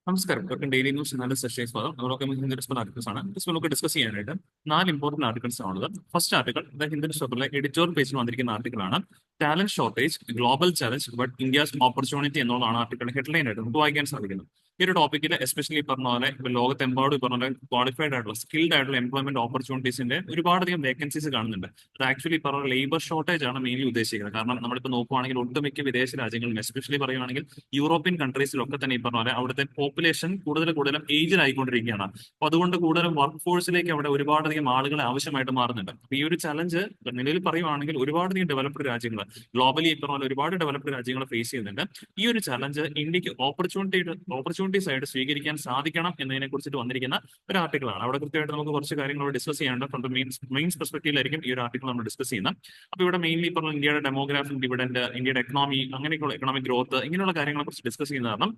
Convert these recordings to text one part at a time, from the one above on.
നമസ്കാരം. Welcome daily news എന്നാലും sessions ഭാഗം നമ്മളൊക്കെ ഹിന്ദു ന്യൂസ് ആർട്ടിക്കിൾസ് ആണ്. ജസ്റ്റ് നമുക്ക് ഡിസ്കസ് ചെയ്യാനായിട്ട് 4 ഇമ്പോർട്ടന്റ് ആർട്ടിക്കിൾസ് ആണുള്ളത്. ഫസ്റ്റ് ആർട്ടിക്കിൾ ഹിന്ദു ന്യൂസ് പേപ്പറിലെ എഡിറ്റോറിയൽ പേജിൽ വന്നിരിക്കുന്ന ആർട്ടിക്കിളാണ് talent shortage global challenge but India's opportunity എന്നുള്ളതാണ് ആർട്ടിക്കിൾ ഹെഡ്ലൈൻ ആയിട്ട് നമുക്ക് വായിക്കാൻ സാധിക്കുന്നത്. ഈ ഒരു ടോപ്പിക്കിൽ എസ്പെഷ്യലി പറഞ്ഞ പോലെ ഇപ്പൊ ലോകത്തെമ്പാടും പറഞ്ഞ പോലെ ക്വാളിഫൈഡ് ആയിട്ടുള്ള സ്കിൽഡ് ആയിട്ടുള്ള എംപ്ലോയ്മെന്റ് ഓപ്പർച്യൂണിറ്റീസിന്റെ ഒരുപാടധികം വേക്കൻസീസ് കാണുന്നുണ്ട്. അത് ആക്ച്വലി പറഞ്ഞ ലേബർ ഷോർട്ടേജ് ആണ് മെയിൻലി ഉദ്ദേശിക്കുന്നത്. കാരണം നമ്മളിപ്പോൾ നോക്കുവാണെങ്കിൽ ഒട്ടുമിക്ക വിദേശ രാജ്യങ്ങളും എസ്പെഷ്യലി പറയുവാണെങ്കിൽ യൂറോപ്യൻ കൺട്രീസിലൊക്കെ തന്നെ ഈ പറഞ്ഞ പോലെ അവിടുത്തെ പോപ്പുലേഷൻ കൂടുതലും ഏജ്ഡ് ആയിക്കൊണ്ടിരിക്കുകയാണ്. അപ്പൊ അതുകൊണ്ട് കൂടുതലും വർക്ക് ഫോഴ്സിലേക്ക് അവിടെ ഒരുപാടധികം ആളുകളെ ആവശ്യമായിട്ട് മാറുന്നുണ്ട്. അപ്പൊ ഈ ഒരു ചലഞ്ച് നിലവിൽ പറയുവാണെങ്കിൽ ഒരുപാടധികം ഡെവലപ്ഡ് രാജ്യങ്ങൾ ഗ്ലോബലി ഈ പറഞ്ഞ പോലെ ഒരുപാട് ഡെവലപ്ഡ് രാജ്യങ്ങൾ ഫേസ് ചെയ്യുന്നുണ്ട്. ഈ ഒരു ചലഞ്ച് ഇന്ത്യക്ക് ഓപ്പർച്യൂണിറ്റീസ് ആയിട്ട് സ്വീകരിക്കാൻ സാധിക്കണം എന്നതിനെ കുറിച്ചിട്ട് വന്നിരിക്കുന്ന ഒരു ആർട്ടിക്കിളാണ്. അവിടെ കൃത്യമായിട്ട് നമുക്ക് കുറച്ച് കാര്യങ്ങൾ ഡിസ്കസ് ചെയ്യാനുണ്ട്. ഫ്രം ദ മെയിൻസ് പെർസ്പെക്റ്റീവിലായിരിക്കും ഈ ഒരു ആർട്ടിക്കിൾ നമ്മൾ ഡിസ്കസ് ചെയ്യുന്നത്. അപ്പൊ ഇവിടെ മെയിൻലി പറഞ്ഞ ഇന്ത്യയുടെ ഡെമോഗ്രാഫിക് ഡിവിഡന്റ്, ഇന്ത്യയുടെ എക്കണോമി, അങ്ങനെയൊക്കെയുള്ള എക്കണോമിക് ഗ്രോത്ത്, ഇങ്ങനെയുള്ള കാര്യങ്ങളെ കുറിച്ച് ഡിസ്കസ് ചെയ്യുന്ന കാരണം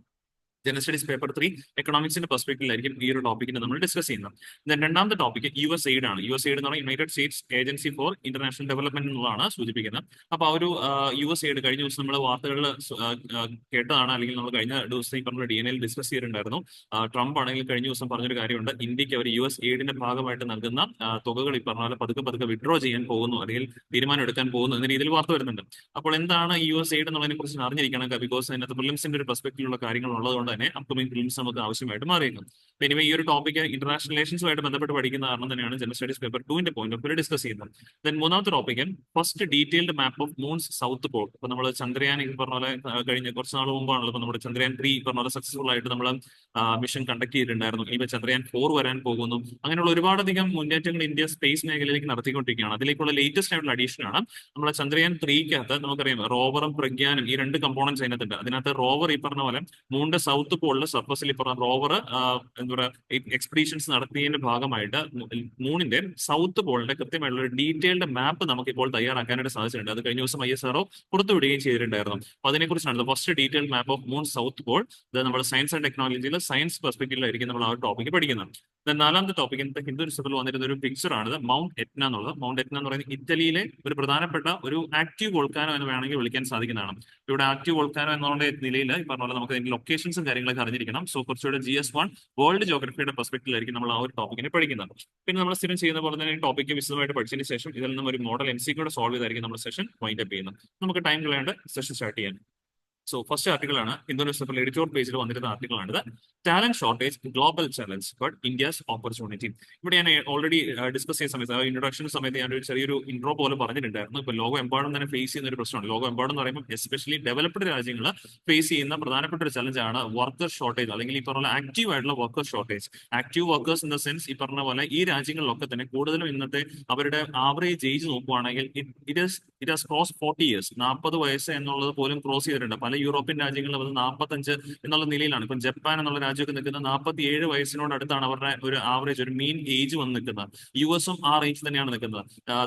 ജനറൽ സ്റ്റഡീസ് പേപ്പർ 3 എക്കണോമിക്സിന്റെ പെർസ്പെക്റ്റീവിലായിരിക്കും ഈ ഒരു ടോപ്പിക്കിനെ നമ്മൾ ഡിസ്കസ് ചെയ്യുന്നത്. രണ്ടാമത്തെ ടോപ്പിക് USAID ആണ്. USAID എന്ന് പറഞ്ഞാൽ United States agency for international development എന്നുള്ളതാണ് സൂചിപ്പിക്കുന്നത്. അപ്പൊ ആ ഒരു USAID കഴിഞ്ഞ ദിവസം നമ്മൾ വാർത്തകളിൽ കേട്ടതാണ്, അല്ലെങ്കിൽ നമ്മൾ കഴിഞ്ഞ ദിവസം ഈ പറഞ്ഞ DNA ഡിസ്കസ് ചെയ്തിട്ടുണ്ടായിരുന്നു. ട്രംപ് ആണെങ്കിൽ കഴിഞ്ഞ ദിവസം പറഞ്ഞൊരു കാര്യമുണ്ട്, ഇന്ത്യക്ക് അവർ USAIDന്റെ ഭാഗമായിട്ട് നൽകുന്ന തുകകൾ ഈ പറഞ്ഞ പോലെ പതുക്കെ വിഡ്രോ ചെയ്യാൻ പോകുന്നു, അല്ലെങ്കിൽ തീരുമാനം എടുക്കാൻ പോകുന്നു എന്ന രീതിയിൽ വാർത്ത വരുന്നുണ്ട്. അപ്പോൾ എന്താണ് USAID എന്നുള്ളതിനെ കുറിച്ച് അറിഞ്ഞിരിക്കണം, ബിക്കോസ് അതിനകത്ത് പ്രിലിംസിന്റെ ഒരു പെർസ്പെക്റ്റീവിലുള്ള കാര്യങ്ങൾ ഉള്ളതുകൊണ്ട് തന്നെ അപ്കമിംഗ് ഫിലിംസ് നമുക്ക് ആവശ്യമായിട്ട് മാറിയിരുന്നു. എനിവേ ഈ ഒരു ടോപ്പിക്ക് ഇന്റർനാഷണൽ റിലേഷൻസുമായിട്ട് ബന്ധപ്പെട്ട് പഠിക്കുന്ന കാരണം തന്നെയാണ് general studies paper 2 point of view discuss ചെയ്യുന്നത്. ദെൻ മൂന്നാമത്തെ topic first detailed map of moon's south Paul. ഇപ്പൊ നമ്മൾ ചന്ദ്രയാൻ ഈ പറഞ്ഞ പോലെ കഴിഞ്ഞ കുറച്ച് നാൾ മുമ്പാണല്ലോ ഇപ്പൊ നമ്മുടെ ചന്ദ്രയാൻ 3 പറഞ്ഞ പോലെ സക്സസ്ഫുൾ ആയിട്ട് നമ്മൾ മിഷൻ കണ്ടക്ട് ചെയ്തിട്ടുണ്ടായിരുന്നു. ഇപ്പൊ ചന്ദ്രയാൻ 4 വരാൻ പോകുന്നു. അങ്ങനെയുള്ള ഒരുപാടധികം മുന്നേറ്റങ്ങൾ ഇന്ത്യ സ്പേസ് മേഖലയിലേക്ക് നടത്തിക്കൊണ്ടിരിക്കുകയാണ്. അതിലേക്കുള്ള ലേറ്റസ്റ്റ് ആയിട്ടുള്ള അഡീഷൻ ആണ് നമ്മളെ ചന്ദ്രയാൻ 3-ക്കകത്ത് നമുക്കറിയാം റോവറും പ്രഗ്യാനും ഈ 2 കമ്പോണൻസ് അതിനകത്തുണ്ട്. അതിനകത്ത് റോവർ ഈ പറഞ്ഞ പോലെ മൂണിന്റെ സൗത്ത് പോളിലെ സർഫസിൽ ഈ പറഞ്ഞ റോവർ എന്താ പറയുക എക്സ്പീഡിഷൻസ് നടത്തിയതിന്റെ ഭാഗമായിട്ട് മൂണിന്റെ സൗത്ത് പോളിന്റെ കൃത്യമായിട്ടുള്ള ഒരു ഡീറ്റെയിൽഡ് മാപ്പ് നമുക്ക് ഇപ്പോൾ തയ്യാറാക്കാനായിട്ട് സാധിച്ചിട്ടുണ്ട്. അത് കഴിഞ്ഞ ദിവസം ISRO പുറത്തുവിടുകയും ചെയ്തിട്ടുണ്ടായിരുന്നു. അപ്പൊ അതിനെക്കുറിച്ചാണ് first detailed map of moon south Paul. ഇത് നമ്മൾ സയൻസ് ആൻഡ് ടെക്നോളജിയിൽ സയൻസ് പെർസ്പെക്റ്റീവിലായിരിക്കും നമ്മൾ ആ ടോപ്പിക്ക് പഠിക്കുന്നത്. നാലാമത്തെ ടോപ്പിക് ഇന്നത്തെ ഹിന്ദു ന്യൂസ്പേപ്പറിൽ വന്നിരുന്ന ഒരു പിക്ചർ ആണ് മൗണ്ട് എറ്റ്ന എന്നുള്ളത്. മൗണ്ട് എറ്റ്ന എന്ന് പറയുന്നത് ഇറ്റലിയിലെ ഒരു പ്രധാനപ്പെട്ട ഒരു ആക്റ്റീവ് വോൾക്കാനോ എന്ന് വേണമെങ്കിൽ വിളിക്കാൻ സാധിക്കുന്നതാണ്. ഇവിടെ ആക്റ്റീവ് വോൾക്കാനോ എന്നുള്ള നിലയിൽ ഈ പറഞ്ഞ പോലെ നമുക്ക് അതിന്റെ ലൊക്കേഷൻസും കാര്യങ്ങളൊക്കെ അറിഞ്ഞിരിക്കണം. സോ കുറച്ചുകൂടെ GS1 വേൾഡ് ജോഗ്രഫിയുടെ പെർസ്പെക്റ്റീവിലായിരിക്കും നമ്മൾ ആ ഒരു ടോപ്പിക്കിനെ പഠിക്കുന്നത്. പിന്നെ നമ്മൾ സ്ഥിരം ചെയ്യുന്ന പോലെ തന്നെ ഈ ടോപ്പിക്ക് വിശദമായിട്ട് പഠിച്ചതിന് ശേഷം ഇതിൽ നിന്നും ഒരു മോഡൽ MCQ സോൾവ് ചെയ്തായിരിക്കും നമ്മൾ സെഷൻ വൈൻഡ് അപ്പ് ചെയ്യുന്നത്. നമുക്ക് ടൈം കളയാണ്ട് സെഷൻ സ്റ്റാർട്ട് ചെയ്യാൻ. സോ ഫസ്റ്റ് ആർട്ടിക്കിൾ ആണ് ഹിന്ദു ന്യൂസ് പേപ്പറിൽ എഡിറ്റോറിയൽ പേജിൽ വന്നിരുന്ന ആർട്ടിക്കിൾ ആണിത്. Talent shortage global challenge but India's opportunity. ഇവിടെ ഞാൻ ഓൾറെഡി ഡിസ്കസ് ചെയ്യുന്ന സമയത്ത് ഇൻട്രൊഡക്ഷൻ സമയത്ത് ഞാൻ ഒരു ചെറിയൊരു ഇൻട്രോ പോലെ പറഞ്ഞിട്ടുണ്ടായിരുന്നു. ഇപ്പൊ ലോകം എമ്പാടും തന്നെ ഫേസ് ചെയ്യുന്ന ഒരു പ്രശ്നമാണ്. ലോകം എമ്പാടും എന്ന് പറയുമ്പോൾ എസ്പെഷ്യലി ഡെവലപ്ഡ് രാജ്യങ്ങൾ ഫേസ് ചെയ്യുന്ന പ്രധാനപ്പെട്ട ഒരു ചലഞ്ച് ആണ് വർക്കർ ഷോർട്ടേജ്, അല്ലെങ്കിൽ ഈ പറഞ്ഞ ആക്റ്റീവ് ആയിട്ടുള്ള worker shortage. Active workers in the sense ഈ പറഞ്ഞ പോലെ ഈ രാജ്യങ്ങളിലൊക്കെ തന്നെ കൂടുതലും ഇന്നത്തെ അവരുടെ ആവറേജ് ഏജ് നോക്കുവാണെങ്കിൽ ഇറ്റ് ഹാസ് ക്രോസ് 40 ഇയേഴ്സ്. 40 വയസ്സ് എന്നുള്ളത് പോലും ക്രോസ് ചെയ്തിട്ടുണ്ട്. പല യൂറോപ്യൻ രാജ്യങ്ങളും അത് 45 എന്നുള്ള നിലയിലാണ്. ഇപ്പം ജപ്പാൻ എന്നുള്ള രാജ്യമൊക്കെ നിൽക്കുന്നത് 47 വയസ്സിനോട് അടുത്താണ് അവരുടെ ഒരു ആവറേജ് ഒരു മീൻ ഏജ് വന്ന് നിൽക്കുന്നത്. US ആ റേഞ്ച് തന്നെയാണ് നിൽക്കുന്നത്.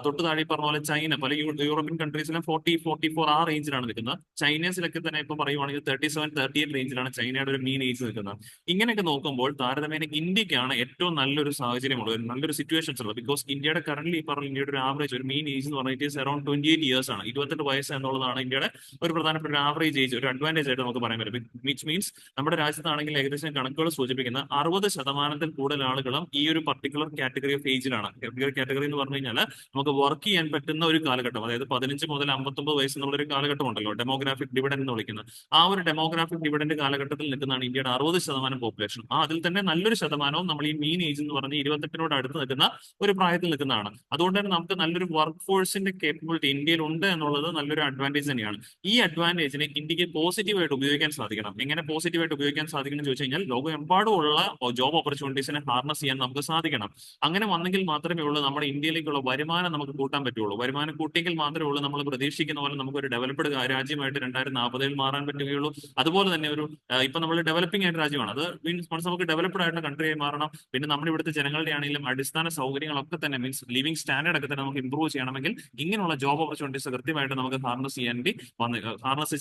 തൊട്ട് താഴെ പറഞ്ഞ പോലെ ചൈന, പല യൂറോപ്യൻ കൺട്രീസിലും 40-44 ആ റേഞ്ചിലാണ് നിൽക്കുന്നത്. ചൈനീസിലൊക്കെ തന്നെ ഇപ്പൊ പറയുവാണെങ്കിൽ 37-38 റേഞ്ചിലാണ് ചൈനയുടെ ഒരു മീൻ ഏജ് നിൽക്കുന്നത്. ഇങ്ങനെയൊക്കെ നോക്കുമ്പോൾ താരതമ്യേന ഇന്ത്യക്കാണ് ഏറ്റവും നല്ലൊരു സാഹചര്യമുള്ളത്, നല്ലൊരു സിറ്റുവേഷൻസ് ഉള്ളത്. ബിക്കോസ് ഇന്ത്യയുടെ കറന്റ് പറഞ്ഞ ഇന്ത്യയുടെ ഒരു ആവറേജ് ഒരു മീൻ ഏജ് എന്ന് പറഞ്ഞിട്ട് അറൌണ്ട് 28 ഇയേഴ്സ് ആണ്. 28 വയസ്സ് എന്നുള്ളതാണ് ഇന്ത്യയുടെ ഒരു പ്രധാനപ്പെട്ട ഒരു ആവറേജ് ഏജ്, ഒരു അഡ്വാൻറ്റേജ് ആയിട്ട് നമുക്ക് പറയാൻ പറ്റും. വിച്ച് മീൻസ് നമ്മുടെ രാജ്യത്താണെങ്കിൽ ഏകദേശം കണക്കുകൾ സൂചിപ്പിക്കുന്ന 60% കൂടുതൽ ആളുകളും ഈ ഒരു പർട്ടിക്കുലർ കാറ്റഗറി ഓഫ് ഏജിലാണ്. കാറ്റഗറി എന്ന് പറഞ്ഞു കഴിഞ്ഞാൽ നമുക്ക് വർക്ക് ചെയ്യാൻ പറ്റുന്ന ഒരു കാലഘട്ടം, അതായത് 15 മുതൽ 59 വയസ്സ് എന്നുള്ള ഒരു കാലഘട്ടം ഉണ്ടല്ലോ, ഡെമോഗ്രാഫിക് ഡിവിഡന്റ് എന്ന് വിളിക്കുന്നത്. ആ ഒരു ഡെമോഗ്രാഫിക് ഡിവിഡന്റ് കാലഘട്ടത്തിൽ നിൽക്കുന്നതാണ് ഇന്ത്യയുടെ 60% പോപ്പുലേഷൻ. അതിൽ തന്നെ നല്ലൊരു ശതമാനവും നമ്മൾ ഈ മീൻ ഏജ് എന്ന് പറഞ്ഞ് 28 അടുത്ത് നിൽക്കുന്ന ഒരു പ്രായത്തിൽ നിൽക്കുന്നതാണ്. അതുകൊണ്ട് തന്നെ നമുക്ക് നല്ലൊരു വർക്ക് ഫോഴ്സിന്റെ കേപ്പബിലിറ്റി ഇന്ത്യയിൽ ഉണ്ട് എന്നുള്ളത് നല്ലൊരു അഡ്വാൻറ്റേജ് തന്നെയാണ്. ഈ അഡ്വാൻറ്റേജിനെ ഇന്ത്യക്ക് പോസിറ്റീവായിട്ട് ഉപയോഗിക്കാൻ സാധിക്കണം. എങ്ങനെ പോസിറ്റീവായിട്ട് ഉപയോഗിക്കാൻ സാധിക്കണം എന്ന് ചോദിച്ചു കഴിഞ്ഞാൽ ലോകമെമ്പാടുമുള്ള ജോബ് ഓപ്പർച്യൂണിറ്റീസിനെ ഹാർനസ് ചെയ്യാൻ നമുക്ക് സാധിക്കണം. അങ്ങനെ വന്നെങ്കിൽ മാത്രമേ ഉള്ളൂ നമ്മുടെ ഇന്ത്യയിലേക്കുള്ള വരുമാനം നമുക്ക് കൂട്ടാൻ പറ്റുള്ളൂ. വരുമാനം കൂട്ടിയെങ്കിൽ മാത്രമേ ഉള്ളൂ നമ്മൾ പ്രതീക്ഷിക്കുന്ന പോലെ നമുക്ക് ഒരു ഡെവലപ്ഡ് രാജ്യമായിട്ട് 2040 മാറാൻ പറ്റുകയുള്ളൂ. അതുപോലെ തന്നെ ഒരു ഇപ്പൊ നമ്മൾ ഡെവലപ്പിംഗ് ആയിട്ട് രാജ്യമാണ്. അത് മീൻസ് നമുക്ക് ഡെവലപ്ഡ് ആയിട്ടുള്ള കൺട്രിയായി മാറണം. പിന്നെ നമ്മുടെ ഇവിടുത്തെ ജനങ്ങളുടെ ആണെങ്കിലും അടിസ്ഥാന സൗകര്യങ്ങളൊക്കെ തന്നെ മീൻസ് ലിവിംഗ് സ്റ്റാൻഡേർഡ് ഒക്കെ തന്നെ നമുക്ക് ഇംപ്രൂവ് ചെയ്യണമെങ്കിൽ ഇങ്ങനെയുള്ള ജോബ് ഓപ്പർച്യൂണിറ്റീസ് കൃത്യമായിട്ട് നമുക്ക് ഹാർനസ്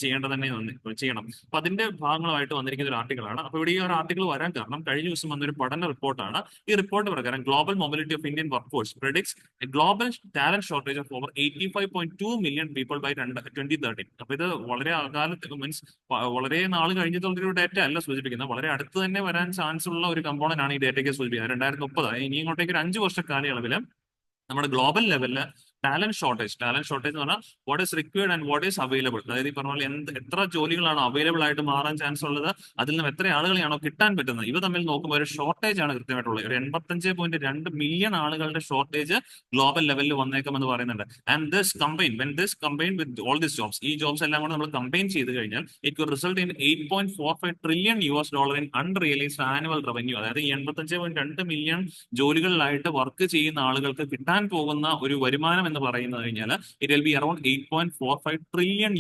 ചെയ്യേണ്ടത് തന്നെ ചെയ്യണം. അപ്പൊ അതിന്റെ ഭാഗങ്ങളായിട്ട് വന്നിരിക്കുന്ന ഒരു ആർട്ടിക്കിളാണ്. അപ്പൊ ഇവിടെ ഈ ഒരു ആർട്ടിക്കിൾ വരാൻ കാരണം കഴിഞ്ഞ ദിവസം വന്നൊരു പഠന റിപ്പോർട്ടാണ്. ഈ റിപ്പോർട്ട് പ്രകാരം global mobility of Indian work force predicts global talent shortage of over 85.2 million people by 2030. അപ്പൊ ഇത് വളരെ അകാലത്ത് മീൻസ് വളരെ നാൾ കഴിഞ്ഞിട്ടുള്ള ഒരു ഡേറ്റ അല്ല സൂചിപ്പിക്കുന്നത്, വളരെ അടുത്ത് തന്നെ വരാൻ ചാൻസ് ഉള്ള ഒരു കമ്പോണന്റ് ആണ് ഈ ഡേറ്റയ്ക്ക് സൂചിപ്പിക്കുന്നത്. 2030 ഇനി ഇങ്ങോട്ടേക്ക് ഒരു 5 വർഷ കാലയളവിൽ നമ്മുടെ ഗ്ലോബൽ ലെവലില് ടാലന്റ് ഷോർട്ടേജ് എന്ന് പറഞ്ഞാൽ what is required and what is available, അതായത് ഈ പറഞ്ഞ പോലെ എത്ര ജോലികളാണ് അവൈലബിൾ ആയിട്ട് മാറാൻ ചാൻസ് ഉള്ളത്, അതിൽ നിന്ന് എത്ര ആളുകളെയാണോ കിട്ടാൻ പറ്റുന്നത്, ഇവ തമ്മിൽ നോക്കുമ്പോൾ ഒരു ഷോർട്ടേജ് ആണ് കൃത്യമായിട്ടുള്ളത്. ഒരു 85.2 മില്യൺ ആളുകളുടെ ഷോർട്ടേജ് ഗ്ലോബൽ ലെവലിൽ വന്നേക്കുമെന്ന് പറയുന്നുണ്ട്. And this combine with all this jobs, ഈ ജോബ്സ് എല്ലാം കൂടെ നമ്മൾ കമ്പൈൻ ചെയ്ത് കഴിഞ്ഞാൽ it will result in $8.45 trillion in unrealised annual revenue. അതായത് ഈ 85.2 മില്യൺ ജോലികളിലായിട്ട് വർക്ക് ചെയ്യുന്ന ആളുകൾക്ക് കിട്ടാൻ പോകുന്ന ഒരു വരുമാനം എന്ന് പറയുന്നത് കഴിഞ്ഞാൽ it will be around $8.45 trillion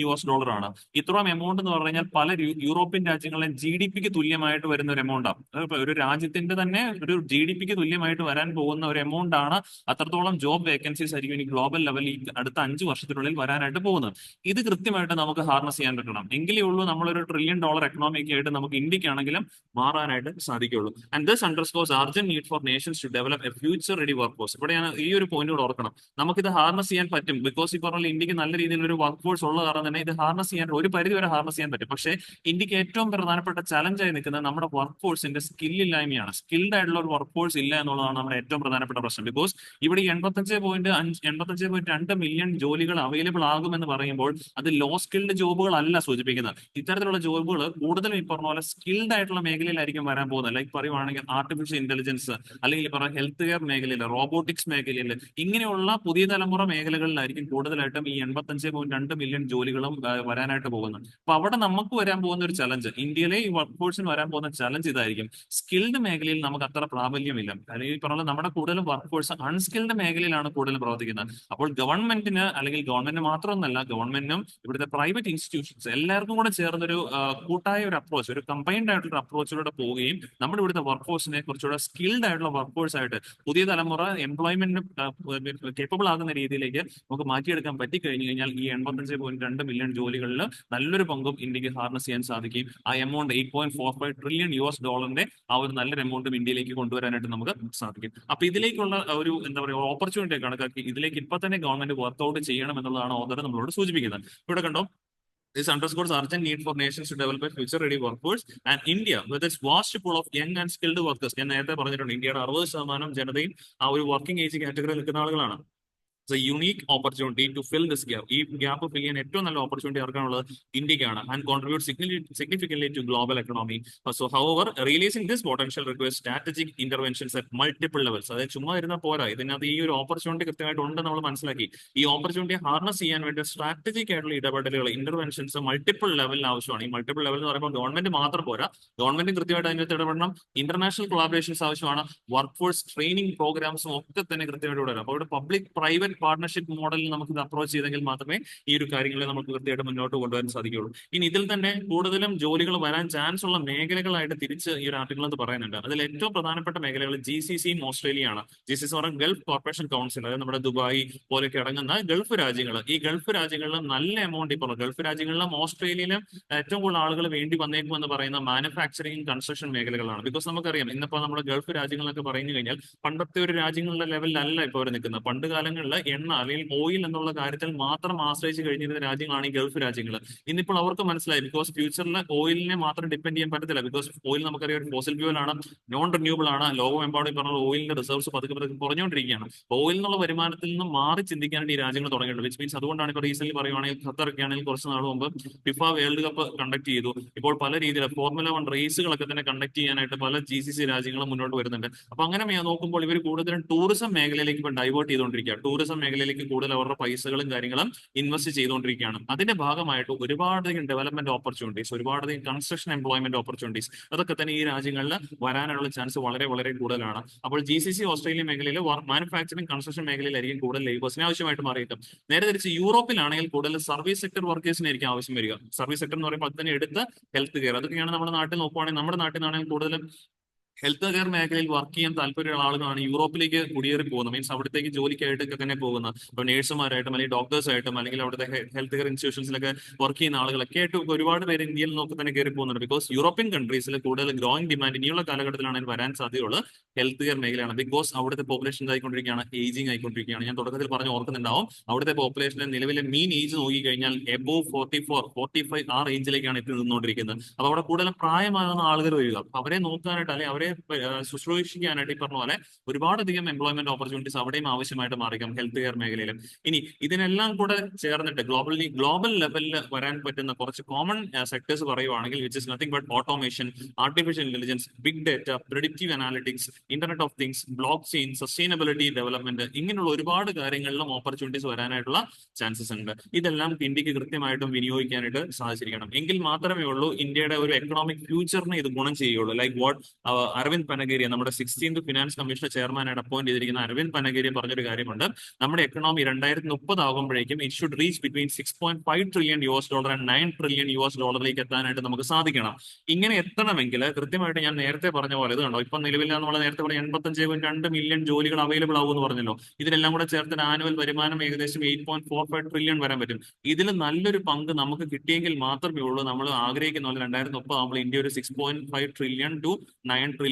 ആണ്. ഇത്രയും എമൗണ്ട് എന്ന് പറഞ്ഞു കഴിഞ്ഞാൽ പല യൂറോപ്യൻ രാജ്യങ്ങളിലെ GDPക്ക് തുല്യമായിട്ട് വരുന്ന ഒരു എമൗണ്ട് ആണ്. ഒരു രാജ്യത്തിന്റെ തന്നെ ഒരു GDPക്ക് തുല്യമായിട്ട് വരാൻ പോകുന്ന ഒരു എമൗണ്ട് ആണ്. അത്രത്തോളം ജോബ് വേക്കൻസീസ് ആയിരിക്കും ഇനി ഗ്ലോബൽ ലെവലിൽ അടുത്ത 5 വർഷത്തിനുള്ളിൽ വരാനായിട്ട് പോകുന്നത്. ഇത് കൃത്യമായിട്ട് നമുക്ക് ഹാർനസ് ചെയ്യാൻ പറ്റണം, എങ്കിലേ ഉള്ളൂ നമ്മളൊരു $1 ട്രില്യൺ എക്കണോമിക്ക് ആയിട്ട് നമുക്ക് ഇന്ത്യക്കാണെങ്കിലും മാറാനായിട്ട് സാധിക്കുള്ളൂ. And this underscores urgent need for nations to develop a future ready work force. ഇവിടെയാണ് ഈ ഒരു പോയിന്റ് കൂടെ ഓർക്കണം. നമുക്കിത് ഹാർനസ് ചെയ്യാൻ പറ്റും, ബിക്കോസ് ഈ പറഞ്ഞ ഇന്ത്യക്ക് നല്ല രീതിയിലൊരു വർക്ക് ഫോഴ്സ് ഉള്ള കാരണം തന്നെ ഇത് ഹാർനസ് ചെയ്യാൻ ഒരു പരിധി വരെ ഹാർനസ് ചെയ്യാൻ പറ്റും. പക്ഷേ ഇന്ത്യക്ക് ഏറ്റവും പ്രധാനപ്പെട്ട ചലഞ്ചായി നിൽക്കുന്നത് നമ്മുടെ വർക്ക് ഫോഴ്സിന്റെ സ്കില്ലില്ലായ്മയാണ്. സ്കിൽഡ് ആയിട്ടുള്ള ഒരു വർക്ക് ഫോഴ്സ് ഇല്ല എന്നുള്ളതാണ് നമ്മുടെ ഏറ്റവും പ്രധാനപ്പെട്ട പ്രശ്നം. ബിക്കോസ് ഇവിടെ 85.2 മില്യൺ ജോലികൾ അവൈലബിൾ ആകുമെന്ന് പറയുമ്പോൾ അത് ലോ സ്കിൽഡ് ജോബുകളല്ല സൂചിപ്പിക്കുന്നത്. ഇത്തരത്തിലുള്ള ജോബുകൾ കൂടുതലും ഈ പറഞ്ഞ പോലെ സ്കിൽഡ് ആയിട്ടുള്ള മേഖലയിലായിരിക്കും വരാൻ പോകുന്നത്. ലൈക്ക് പറയുവാണെങ്കിൽ ആർട്ടിഫിഷ്യൽ ഇന്റലിജൻസ്, അല്ലെങ്കിൽ പറഞ്ഞ ഹെൽത്ത് കെയർ മേഖലയിൽ, റോബോട്ടിക്സ് മേഖലയിൽ, ഇങ്ങനെയുള്ള പുതിയ തലമുറ മേഖലകളിലായിരിക്കും കൂടുതലായിട്ടും ഈ 85.2 മില്യൺ ജോലികളും വരാനായിട്ട് പോകുന്നത്. അപ്പൊ അവിടെ നമുക്ക് വരാൻ പോകുന്ന ഒരു ചലഞ്ച്, ഇന്ത്യയിലെ ഈ വർക്ക് ഫോഴ്സിന് വരാൻ പോകുന്ന ചലഞ്ച് ഇതായിരിക്കും. സ്കിൽഡ് മേഖലയിൽ നമുക്ക് അത്ര പ്രാബല്യമില്ല, അല്ലെങ്കിൽ ഈ പറഞ്ഞ നമ്മുടെ കൂടുതലും വർക്ക് ഫോഴ്സ് അൺസ്കിൽഡ് മേഖലയിലാണ് കൂടുതലും പ്രവർത്തിക്കുന്നത്. അപ്പോൾ ഗവൺമെന്റിന്, അല്ലെങ്കിൽ ഗവൺമെന്റ് മാത്രമൊന്നല്ല, ഗവൺമെന്റിനും ഇവിടുത്തെ പ്രൈവറ്റ് ഇൻസ്റ്റിറ്റ്യൂഷൻസ് എല്ലാവർക്കും കൂടെ ചേർന്നൊരു കൂട്ടായ ഒരു അപ്രോച്ച്, ഒരു കമ്പൈൻഡ് ആയിട്ടുള്ള അപ്രോച്ചിലൂടെ പോവുകയും നമ്മുടെ ഇവിടുത്തെ വർക്ക് ഫോഴ്സിനെ കുറച്ചുകൂടെ സ്കിൽഡ് ആയിട്ടുള്ള വർക്ക് ഫോഴ്സ് ആയിട്ട് പുതിയ തലമുറ എംപ്ലോയ്മെന്റിന് കേപ്പബിൾ ആകുന്ന രീതിയിലേക്ക് നമുക്ക് മാറ്റിയെടുക്കാൻ പറ്റിക്കഴിഞ്ഞു കഴിഞ്ഞാൽ ഈ 85.2 മില്യൺ ജോലികളിൽ നല്ലൊരു പങ്കും ഇന്ത്യക്ക് ഹാർനസ് ചെയ്യാൻ സാധിക്കും. ആ എമൗണ്ട് $8.45 ട്രില്യൺ ആ ഒരു നല്ലൊരു എമൗണ്ടും ഇന്ത്യയിലേക്ക് കൊണ്ടുവരാനായിട്ട് നമുക്ക് സാധിക്കും. അപ്പൊ ഇതിലേക്കുള്ള ഒരു എന്താ പറയുക ഓപ്പർച്യൂണിറ്റി കണക്കാക്കി ഇതിലേക്ക് ഇപ്പൊ തന്നെ ഗവൺമെന്റ് വർക്ക്ഔട്ട് ചെയ്യണം എന്നുള്ളതാണ് ഓർഡർ നമ്മളോട് സൂചിപ്പിക്കുന്നത്. ഇവിടെ കണ്ടോ, this underscores urgent need for nations to develop a future-ready workforce, and India, with its vast pool of young and skilled workers, ഞാൻ നേരത്തെ പറഞ്ഞിട്ടുണ്ട് ഇന്ത്യയുടെ 60% ജനതയും ആ ഒരു വർക്കിംഗ് ഏജ് കാറ്റഗറിയിൽ നിൽക്കുന്ന ആളുകളാണ്. Unique opportunity to fill this gap. ഈ ഗ്യാപ്പ് ഫിൽ ചെയ്യാൻ ഏറ്റവും നല്ല ഓപ്പർച്യൂണിറ്റി ആർക്കാണുള്ളത്? ഇന്ത്യക്കാണ്. And contribute significantly to global economy. So however releasing this potential requires strategic interventions at multiple levels. അതായത് ചുമ്മാ ഇരുന്ന പോരാ, ഇതിനകത്ത് ഈ ഒരു ഓപ്പർച്യൂണിറ്റി കൃത്യമായിട്ട് ഉണ്ട് നമ്മൾ മനസ്സിലാക്കി. ഈ ഓപ്പർച്യൂണിറ്റി ഹാർനസ് ചെയ്യാൻ വേണ്ടി സ്ട്രാറ്റജിക് ആയിട്ടുള്ള ഇടപെടലുകൾ, ഇന്റർവെൻഷൻസ് മൾട്ടിപ്പിൾ ലെവലിൽ ആവശ്യമാണ്. ഈ മൾട്ടിപ്പിൾ ലെവൽ എന്ന് പറയുമ്പോൾ ഗവൺമെന്റ് മാത്രം പോരാ, ഗവൺമെന്റ് കൃത്യമായിട്ട് അതിനകത്ത് ഇടപെടണം. ഇന്റർനാഷണൽ കൊളാബറേഷൻസ് ആവശ്യമാണ്. വർക്ക് ഫോഴ്സ് ട്രെയിനിങ് പ്രോഗ്രാംസും ഒക്കെ തന്നെ കൃത്യമായിട്ട് വരാം. അപ്പോൾ ഇവിടെ പബ്ലിക് പ്രൈവറ്റ് പാർട്ണർഷിപ്പ് മോഡലിൽ നമുക്ക് ഇത് അപ്രോച്ച് ചെയ്തെങ്കിൽ മാത്രമേ ഈ ഒരു കാര്യങ്ങളെ നമുക്ക് കൃത്യമായിട്ട് മുന്നോട്ട് കൊണ്ടുവരാൻ സാധിക്കുകയുള്ളൂ. ഇനി ഇതിൽ തന്നെ കൂടുതലും ജോലികൾ വരാൻ ചാൻസ് ഉള്ള മേഖലകളായിട്ട് തിരിച്ച് ഈ ഒരു ആർട്ടിക്കിൾ എന്ന് പറയുന്നുണ്ട്. അതിൽ ഏറ്റവും പ്രധാനപ്പെട്ട മേഖലകൾ GCC ഓസ്ട്രേലിയയാണ്. GCC പറഞ്ഞാൽ ഗൾഫ് കോർപ്പറേഷൻ കൗൺസിൽ, അതായത് നമ്മുടെ ദുബായ് പോലെയൊക്കെ അടങ്ങുന്ന ഗൾഫ് രാജ്യങ്ങൾ. ഈ ഗൾഫ് രാജ്യങ്ങളിലും നല്ല എമൗണ്ട് ഇപ്പോൾ ഗൾഫ് രാജ്യങ്ങളിലും ഓസ്ട്രേലിയയിലും ഏറ്റവും കൂടുതൽ ആളുകൾ വേണ്ടി വന്നേക്കുമെന്ന് പറയുന്ന മാനുഫാക്ചറിംഗ് കൺസ്ട്രക്ഷൻ മേഖലകളാണ്. ബിക്കോസ് നമുക്കറിയാം ഇന്നിപ്പോൾ നമ്മുടെ ഗൾഫ് രാജ്യങ്ങളൊക്കെ പറഞ്ഞു കഴിഞ്ഞാൽ പണ്ടത്തെ ഒരു രാജ്യങ്ങളുടെ ലെവലിലല്ല ഇപ്പോൾ അവർ നിൽക്കുന്നത്. പണ്ട് കാലങ്ങളിൽ എണ്ണ അല്ലെങ്കിൽ ഓയിൽ എന്നുള്ള കാര്യത്തിൽ മാത്രം ആശ്രയിച്ച് കഴിഞ്ഞിരുന്ന രാജ്യങ്ങളാണ് ഈ ഗൾഫ് രാജ്യങ്ങൾ. ഇന്നിപ്പോൾ അവർക്ക് മനസ്സിലായി, ബിക്കോസ് ഫ്യൂച്ചറിൽ ഓയിലിനെ മാത്രം ഡിപ്പെൻഡ് ചെയ്യാൻ പറ്റത്തില്ല. ബിക്കോസ് ഓയിൽ നമുക്കറിയാം ഒരു ഫോസിൽ ഫ്യൂൽ ആണ്, നോൺ റിന്യൂവബിൾ ആണ്. ലോകമെമ്പാടും പറഞ്ഞ ഓയിലിന്റെ റിസർവ്സ് പതുക്കെ കുറഞ്ഞുകൊണ്ടിരിക്കുകയാണ്. ഓയിൽ എന്നുള്ള വരുമാനത്തിൽ നിന്ന് മാറി ചിന്തിക്കാനായിട്ട് ഈ രാജ്യങ്ങൾ തുടങ്ങിയിട്ടുണ്ട്. വിച്ച് മീൻസ് അതുകൊണ്ടാണ് ഇപ്പോൾ റീസെന്റ് പറയുവാണെങ്കിൽ ഖത്തറൊക്കെ ആണെങ്കിൽ കുറച്ച് നാൾ മുമ്പ് ഫിഫ വേൾഡ് കപ്പ് കണ്ടക്ട് ചെയ്തു. ഇപ്പോൾ പല രീതിയിൽ Formula 1 റേസുകളൊക്കെ തന്നെ കണ്ടക്ട് ചെയ്യാനായിട്ട് പല GCC രാജ്യങ്ങളും മുന്നോട്ട് വരുന്നുണ്ട്. അപ്പൊ അങ്ങനെ നോക്കുമ്പോൾ ഇവർ കൂടുതലും ടൂറിസം മേഖലയിലേക്ക് ഇപ്പൊ ഡൈവേർട്ട് ചെയ്തുകൊണ്ടിരിക്കുക. ടൂറിസം മേഖലയിലേക്ക് കൂടുതൽ അവരുടെ പൈസകളും കാര്യങ്ങളും ഇൻവെസ്റ്റ് ചെയ്തുകൊണ്ടിരിക്കുകയാണ്. അതിന്റെ ഭാഗമായിട്ട് ഒരുപാടധികം ഡെവലപ്മെന്റ് ഓപ്പർച്യൂണിറ്റീസ്, ഒരുപാടധികം കൺസ്ട്രക്ഷൻ എംപ്ലോയ്മെന്റ് ഓപ്പർച്യൂണിറ്റീസ് അതൊക്കെ തന്നെ ഈ രാജ്യങ്ങളിൽ വരാനുള്ള ചാൻസ് വളരെ വളരെ കൂടുതലാണ്. അപ്പോൾ GCC ഓസ്ട്രേലിയ മേഖലയിൽ മാനുഫാക്ചറിംഗ് കൺസ്ട്രക്ഷൻ മേഖലയിലായിരിക്കും കൂടുതൽ ലേബേഴ്സിന് ആവശ്യമായിട്ട് മാറിയിട്ടും. നേരെ തിരിച്ച് യൂറോപ്പിലാണെങ്കിൽ കൂടുതൽ സർവീസ് സെക്ടർ വർക്കേഴ്സിനായിരിക്കും ആവശ്യം വരിക. സർവീസ് സെക്ടർ എന്ന് പറയുമ്പോൾ അത് തന്നെ എടുത്ത് ഹെൽത്ത് കെയർ, അതൊക്കെയാണ് നമ്മുടെ നാട്ടിൽ നോക്കുവാണെങ്കിൽ, നമ്മുടെ നാട്ടിൽ നിന്നാണെങ്കിൽ കൂടുതലും ഹെൽത്ത് കെയർ മേഖലയിൽ വർക്ക് ചെയ്യാൻ താല്പര്യമുള്ള ആളുകളാണ് യൂറോപ്പിലേക്ക് കുടിയേറി പോകുന്നത്. മീൻസ് അവിടത്തേക്ക് ജോലിക്കായിട്ടൊക്കെ തന്നെ പോകുന്നത്. ഇപ്പൊ നേഴ്സുമാരായിട്ടും അല്ലെങ്കിൽ ഡോക്ടേഴ്സായിട്ടും അല്ലെങ്കിൽ അവിടുത്തെ ഹെൽത്ത് കെയർ ഇൻസ്റ്റിറ്റ്യൂഷൻസിലൊക്കെ വർക്ക് ചെയ്യുന്ന ആളുകളൊക്കെ ആയിട്ട് ഒരുപാട് പേര് ഇന്ത്യയിൽ നിന്നൊക്കെ തന്നെ കയറി പോകുന്നുണ്ട്. ബിക്കോസ് യൂറോപ്യൻ കൺട്രീസിൽ കൂടുതൽ ഗ്രോയിങ് ഡിമാൻഡ് ഇനിയുള്ള കാലഘട്ടത്തിലാണ് അതിന് വരാൻ സാധ്യതയുള്ളത് ഹെൽത്ത് കെയർ മേഖലയാണ്. ബിക്കോസ് അവിടുത്തെ പോപ്പുലേഷൻ ആയിക്കൊണ്ടിരിക്കുകയാണ്, ഏജിങ് ആയിക്കൊണ്ടിരിക്കുകയാണ്. ഞാൻ തുടക്കത്തിൽ പറഞ്ഞ് ഓർക്കുന്നുണ്ടാവും, അവിടുത്തെ പോപ്പുലേഷന്റെ നിലവിലെ മീൻ ഏജ് നോക്കിക്കഴിഞ്ഞാൽ എബോവ് 44, 45 ആ റേഞ്ചിലേക്കാണ് എത്തി നിന്നുകൊണ്ടിരിക്കുന്നത്. അപ്പൊ അവിടെ കൂടുതൽ പ്രായമാകുന്ന ആളുകൾ വരിക. അപ്പൊ അവരെ നോക്കാനായിട്ട് അല്ലെങ്കിൽ അവരെ ശുശ്രൂഷിക്കാനായിട്ട് ഈ പറഞ്ഞ പോലെ ഒരുപാടധികം എംപ്ലോയ്മെന്റ് ഓപ്പർച്യൂണിറ്റീസ് അവിടെയും ആവശ്യമായിട്ട് മാറിക്കാം ഹെൽത്ത് കെയർ മേഖലയിലും. ഇനി ഇതിനെല്ലാം കൂടെ ചേർന്നിട്ട് ഗ്ലോബൽ ലെവലിൽ വരാൻ പറ്റുന്ന കുറച്ച് കോമൺ സെക്ടേഴ്സ് പറയുവാണെങ്കിൽ which is nothing but automation, artificial intelligence, big data, predictive analytics, internet of things, blockchain, sustainability development, ഇങ്ങനെയുള്ള ഒരുപാട് കാര്യങ്ങളിലും ഓപ്പർച്യൂണിറ്റീസ് വരാനായിട്ടുള്ള ചാൻസസ് ഉണ്ട്. ഇതെല്ലാം ഇന്ത്യക്ക് കൃത്യമായിട്ടും വിനിയോഗിക്കാനായിട്ട് സാധിച്ചിരിക്കണം. എങ്കിൽ മാത്രമേ ഉള്ളൂ ഇന്ത്യയുടെ ഒരു എക്കണോമിക് ഫ്യൂച്ചറിനെ ഇത് ഗുണം ചെയ്യുള്ളൂ. ലൈക്ക് വാട്ട് അരവിന്ദ് പനഗേരിയ, നമ്മുടെ 16th ഫിനാൻസ് കമ്മീഷന്റെ ചെയർമാനായിട്ട് അപ്പോയിന്റ് ചെയ്തിരിക്കുന്ന അരവിന്ദ് പനഗേരിയ പറഞ്ഞൊരു കാര്യമുണ്ട്. നമ്മുടെ എക്കണോമി 2030 ആകുമ്പോഴേക്കും it should reach between $6.5 trillion and $9 trillion എത്താനായിട്ട് നമുക്ക് സാധിക്കണം. ഇങ്ങനെ എത്തണമെങ്കിൽ കൃത്യമായിട്ട് ഞാൻ നേരത്തെ പറഞ്ഞ പോലെ ഇത് കണ്ടോ, ഇപ്പൊ നിലവിൽ നമ്മൾ നേരത്തെ പറഞ്ഞ 85.2 മില്യൺ ജോലികൾ അവൈലബിൾ ആവുമെന്ന് പറഞ്ഞല്ലോ. ഇതിനെല്ലാം കൂടെ ചേർത്ത് ആനുവൽ വരുമാനം ഏകദേശം 8.45 ട്രില്യൺ വരാൻ പറ്റും. ഇതിൽ നല്ലൊരു പങ്ക് നമുക്ക് കിട്ടിയെങ്കിൽ മാത്രമേ ഉള്ളൂ നമ്മൾ ആഗ്രഹിക്കുന്ന പോലെ 2030 ആകുമ്പോൾ ഇന്ത്യ ഒരു $6.5 trillion to $9 trillion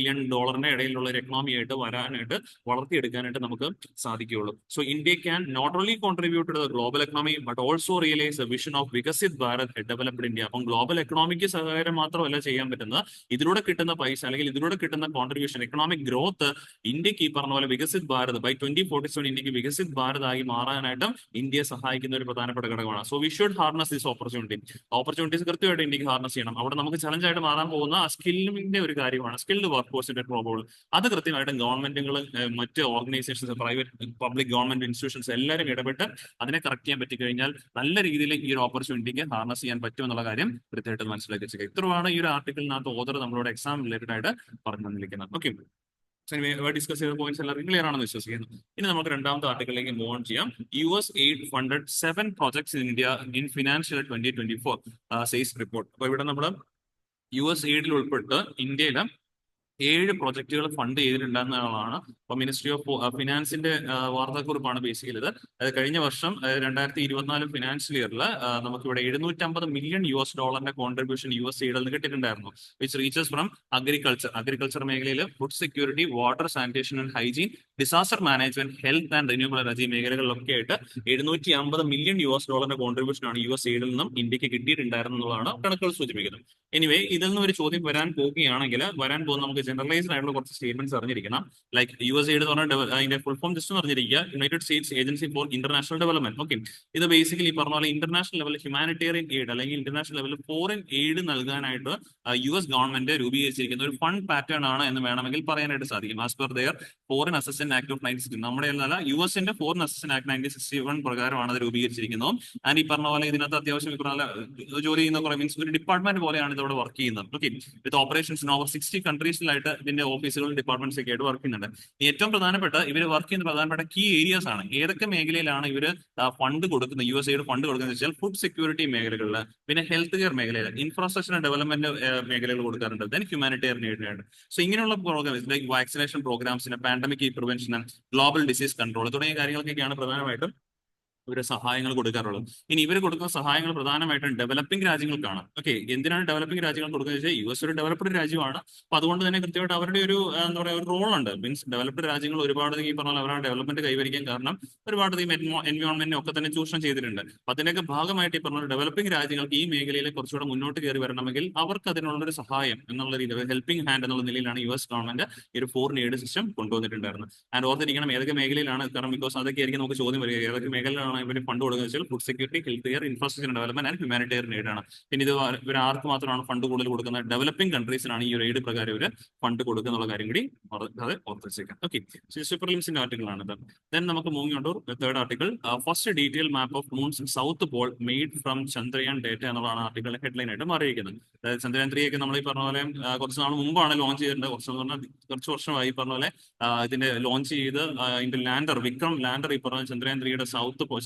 ഇടയിലുള്ള ഒരു എക്കണോമി ആയിട്ട് വരാനായിട്ട് വളർത്തിയെടുക്കാനായിട്ട് നമുക്ക് സാധിക്കുകയുള്ളൂ. So India can not only contribute to the global economy but also realise a vision of Viksit Bharat, developed India. അപ്പം ഗ്ലോബൽ എക്കണോമിക്ക് സഹായം മാത്രമല്ല ചെയ്യാൻ പറ്റുന്നത്, ഇതിലൂടെ കിട്ടുന്ന പൈസ അല്ലെങ്കിൽ ഇതിലൂടെ കിട്ടുന്ന കോൺട്രിബ്യൂഷൻ, എക്കണോമിക് ഗ്രോത്ത് ഇന്ത്യക്ക് ഈ പറഞ്ഞ പോലെ വികസിത് ഭാരത് ബൈ 2047 ഇന്ത്യക്ക് വികസിത് ഭാരത് ആയി മാറാനായിട്ടും ഇന്ത്യയെ സഹായിക്കുന്ന ഒരു പ്രധാനപ്പെട്ട ഘടകമാണ്. So we should harness this opportunities കൃത്യമായിട്ട് ഇന്ത്യക്ക് ഹാർനസ് ചെയ്യണം. അവിടെ നമുക്ക് ചലഞ്ച് ആയിട്ട് മാറാൻ പോകുന്ന സ്കില്ലിന്റെ ഒരു കാര്യമാണ്, സ്കിൽഡ് വർക്ക് ഫോഴ്സിന്റെ പ്രോബ്ലം. അത് കൃത്യമായിട്ട് ഗവൺമെന്റുകൾ, മറ്റ് organisations, private public government institutions എല്ലാവരും ഇടപെട്ട് അതിനെ കറക്റ്റ് ചെയ്യാൻ പറ്റിക്കഴിഞ്ഞാൽ നല്ല രീതിയിൽ ഈ ഒരു ഓപ്പർച്യൂണിറ്റിക്ക് ഹാർനസ് ചെയ്യാൻ പറ്റും എന്നുള്ള കാര്യം കൃത്യമായിട്ട് മനസ്സിലാക്കി വെച്ചേക്കുക. ഇത്രയാണ് ഈ ഒരു ആർട്ടിക്കിളിനകത്ത് ഓതർ നമ്മളോട് എക്സാം റിലേറ്റഡ് ആയിട്ട് പറഞ്ഞു തന്നിരിക്കുന്നത്. ഓക്കെ, ഡിസ്കസ് ചെയ്ത പോയിന്റ്സ് എല്ലാവർക്കും ക്ലിയർ ആണെന്ന് വിശ്വസിക്കുന്നു. ഇനി നമുക്ക് രണ്ടാമത്തെ ആർട്ടിക്കിളിലേക്ക് മൂവ് ഓൺ ചെയ്യാം. US aid funded 7 projects in India in financial 2024 says report. അപ്പൊ ഇവിടെ നമ്മുടെ US എയ്ഡിൽ ഉൾപ്പെട്ട് ഇന്ത്യയിലെ 7 പ്രൊജക്ടുകൾ ഫണ്ട് ചെയ്തിട്ടുണ്ടെന്നുള്ളതാണ്. അപ്പൊ മിനിസ്ട്രി ഓഫ് ഫിനാൻസിന്റെ വാർത്താക്കുറിപ്പാണ് ബേസിക്കലി ഇത്. കഴിഞ്ഞ വർഷം 2024 ഫിനാൻഷ്യൽ ഇയറിൽ നമുക്കിവിടെ $750 മില്യൺ കോൺട്രിബ്യൂഷൻ US എയ്ഡിൽ നിന്ന് കിട്ടിയിട്ടുണ്ടായിരുന്നു. വിച്ച് റീച്ചസ് ഫ്രം അഗ്രികൾച്ചർ മേഖലയിൽ food security, water, sanitation and hygiene, disaster management, health and renewable energy മേഖലകളിലൊക്കെ ആയിട്ട് $750 മില്യൺ കോൺട്രിബ്യൂഷനാണ് US എയ്ഡിൽ നിന്നും ഇന്ത്യക്ക് കിട്ടിയിട്ടുണ്ടായിരുന്നു എന്നുള്ളതാണ് കണക്കുകൾ സൂചിപ്പിക്കുന്നത്. എനിവേ, ഇതിൽ നിന്ന് ഒരു ചോദ്യം വരാൻ പോകുകയാണെങ്കിൽ വരാൻ പോകുന്ന നമുക്ക് ജനറലൈസ്ഡ് ആയിട്ടുള്ള കുറച്ച് സ്റ്റേറ്റ്മെന്റ്സ് അറിഞ്ഞിരിക്കണം. ലൈക്ക് US എയ്ഡ് എന്ന് പറഞ്ഞാൽ അതിന്റെ ഫുൾ ഫോം ജസ്റ്റ് പറഞ്ഞിരിക്കുക, United States agency for international development. Okay, ഇത് ബേസിക്കലി പറഞ്ഞ പോലെ ഇന്റർനാഷണൽ ലെവലിൽ ഹ്യൂമാനിറ്റേറിയൻ എയ്ഡ് അല്ലെങ്കിൽ ഇന്റർനാഷണൽ ലെവലിൽ ഫോറിൻ എയ്ഡ് നൽകാനായിട്ട് US ഗവൺമെന്റ് രൂപീകരിച്ചിരിക്കുന്ന ഒരു ഫണ്ട് പാറ്റേൺ ആണ് എന്ന് വേണമെങ്കിൽ പറയാനായിട്ട് സാധിക്കും. As per their foreign assistant act of 1960, നമ്മുടെ അല്ല യുഎസിന്റെ ഫോറിൻ അസിസ്റ്റന്റ് ആക്ട് 1961 പ്രകാരമാണ് അത് രൂപീകരിച്ചിരിക്കുന്നത്. ആൻഡ് ഈ പറഞ്ഞ പോലെ ഇതിനകത്ത് അത്യാവശ്യം ജോലി ചെയ്യുന്ന കുറെ മീൻസ് ഒരു ഡിപ്പാർട്ട്മെന്റ് പോലെയാണ് ഇതോടെ വർക്ക് ചെയ്യുന്നത്. Okay, with operations in over 60 കൺട്രീസിലായിട്ട് ഇതിന്റെ ഓഫീസുകളും ഡിപ്പാർട്ട്മെന്റ്സ് ഒക്കെ ആയിട്ട് വർക്ക് ചെയ്യുന്നുണ്ട്. ഏറ്റവും പ്രധാനപ്പെട്ട ഇവർ വർക്ക് ചെയ്യുന്ന പ്രധാനപ്പെട്ട കീ ഏരിയാസ് ആണ്. ഏതൊക്കെ മേഖലയിലാണ് ഇവർ ഫണ്ട് കൊടുക്കുന്നത്, US എയ്ഡ് ഫണ്ട് കൊടുക്കുന്നത് വെച്ചാൽ ഫുഡ് സെക്യൂരിറ്റി മേഖലകളിൽ, പിന്നെ ഹെൽത്ത് കെയർ മേഖലയിൽ, ഇൻഫ്രാസ്ട്രക്ചർ ഡെവലപ്മെന്റ് മേഖലകൾ കൊടുക്കാറുണ്ട്, ദെൻ ഹ്യൂമാനിറ്റേറിയൻ എയ്ഡ്. സോ ഇങ്ങനെയുള്ള പ്രോഗ്രാംസ് ലൈക്ക് വാക്സിനേഷൻ പ്രോഗ്രാംസിന്, pandemic prevention, global disease control തുടങ്ങിയ കാര്യങ്ങൾക്കൊക്കെയാണ് പ്രധാനമായിട്ടും ഇവര് സഹായങ്ങൾ കൊടുക്കാറുള്ളത്. ഇനി ഇവർ കൊടുക്കുന്ന സഹായങ്ങൾ പ്രധാനമായിട്ടും ഡെവലപ്പിംഗ് രാജ്യങ്ങൾക്കാണ്. ഓക്കെ, എന്തിനാണ് ഡെവലപ്പിംഗ് രാജ്യങ്ങൾ കൊടുക്കുന്നത് വെച്ചാൽ US ഒരു ഡെവലപ്ഡ് രാജ്യമാണ്. അപ്പൊ അതുകൊണ്ട് തന്നെ കൃത്യമായിട്ട് അവരുടെ ഒരു എന്താ പറയുക ഒരു റോൾ ഉണ്ട്. മീൻസ് ഡെവലപ്ഡ് രാജ്യങ്ങൾ ഒരുപാട് ഈ പറഞ്ഞാൽ അവരുടെ ഡെവലപ്മെന്റ് കൈവരിക്കാൻ കാരണം ഒരുപാട് എൻവയോൺമെന്റിനെ ഒക്കെ തന്നെ ചൂഷണം ചെയ്തിട്ടുണ്ട്. അപ്പൊ അതിന്റെയൊക്കെ ഭാഗമായിട്ട് ഈ പറഞ്ഞ ഡെവലപ്പിംഗ് രാജ്യങ്ങൾക്ക് ഈ മേഖലയിൽ കുറച്ചുകൂടെ മുന്നോട്ട് കയറി വരണമെങ്കിൽ അവർക്ക് അതിനുള്ളൊരു സഹായം എന്നുള്ള രീതിയിൽ ഹെൽപ്പിംഗ് ഹാൻഡ് എന്നുള്ള നിലയിലാണ് US ഗവൺമെന്റ് ഈ ഒരു ഫോറിൻ എയ്ഡ് സിസ്റ്റം കൊണ്ടുവന്നിട്ടുണ്ടായിരുന്നത്. ആൻഡ് ഓർത്തിരിക്കണം ഏതൊക്കെ മേഖലയിലാണ്, കാരണം ബിക്കോസ് അതൊക്കെ ആയിരിക്കും നമുക്ക് ചോദ്യം വരിക, ഏതൊക്കെ മേഖലയിലാണ് ഇവർ ഫണ്ട് കൊടുക്കുന്നത് വെച്ചാൽ food security, health care, infrastructure development and humanitarian aid ആണ്. പിന്നെ ഇത് ഇവർ ആർക്ക് മാത്രമാണ് ഫണ്ട് കൂടുതൽ കൊടുക്കുന്നത്, ഡെവലപ്പിംഗ് കൺട്രീസിനാണ് ഈ ഒരു എയ്ഡ് പ്രകാരം ഇവർ ഫണ്ട് കൊടുക്കുന്ന കാര്യം കൂടി അത് ഓർത്തിച്ചേക്കാം. ഓക്കെ, പ്രിലിംസിന്റെ ആർട്ടിക്കിൾ ആണ് ഇത്. ദെൻ നമുക്ക് moving on to third article, first detail map of moon's south pole made from Chandrayaan data എന്നുള്ളതാണ് ആർട്ടിക്കിളിന്റെ ഹെഡ്ലൈൻ ആയിട്ട് മാറിയിരിക്കുന്നത്. അതായത് ചന്ദ്രയാൻ 3 ഒക്കെ നമ്മൾ ഈ പറഞ്ഞ പോലെ കുറച്ച് നാൾ മുമ്പാണ് ലോഞ്ച് ചെയ്തിട്ടുണ്ട്. കുറച്ച് വർഷമായി പറഞ്ഞ പോലെ ഇതിന്റെ ലോഞ്ച് ചെയ്ത് ഇതിന്റെ ലാൻഡർ വിക്രം ലാൻഡർ ഈ പറഞ്ഞ ചന്ദ്രയാൻ 3യുടെ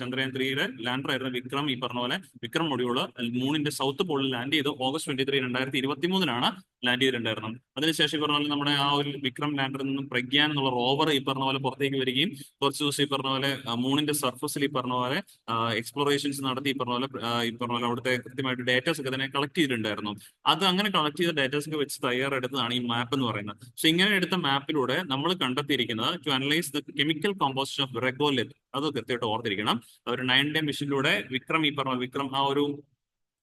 ചന്ദ്രയാൻ 3യുടെ ലാൻഡർ ആയിരുന്ന വിക്രം, ഈ പറഞ്ഞ പോലെ വിക്രം മൊഡ്യൂള് മൂണിന്റെ സൗത്ത് പോളിൽ ലാൻഡ് ചെയ്ത് ഓഗസ്റ്റ് 23, 2023 ലാൻഡ് ചെയ്തിട്ടുണ്ടായിരുന്നു. അതിനുശേഷം ഈ പറഞ്ഞ പോലെ നമ്മുടെ ആ ഒരു വിക്രം ലാൻഡറിൽ നിന്നും പ്രഗ്യാൻ എന്നുള്ള റോവർ ഈ പറഞ്ഞ പോലെ പുറത്തേക്ക് വരികയും കുറച്ച് ദിവസം ഈ പറഞ്ഞ പോലെ മൂണിന്റെ സർഫസിൽ ഈ പറഞ്ഞ പോലെ എക്സ്പ്ലോറേഷൻസ് നടത്തി ഈ പറഞ്ഞ പോലെ അവിടുത്തെ കൃത്യമായിട്ട് ഡേറ്റാസ് ഒക്കെ തന്നെ കളക്ട് ചെയ്തിട്ടുണ്ടായിരുന്നു. അത് അങ്ങനെ കളക്ട് ചെയ്ത ഡേറ്റാസ് ഒക്കെ വെച്ച് തയ്യാറെടുത്തതാണ് ഈ മാപ്പ് എന്ന് പറയുന്നത്. സോ ഇങ്ങനെ എടുത്ത മാപ്പിലൂടെ നമ്മൾ കണ്ടെത്തിയിരിക്കുന്നത് to analyse the chemical composition of regolith. അത് കൃത്യമായിട്ട് ഓർത്തിരിക്കണം. ഒരു 9-day മിഷനിലൂടെ വിക്രം ഈ പറഞ്ഞ വിക്രം ആ ഒരു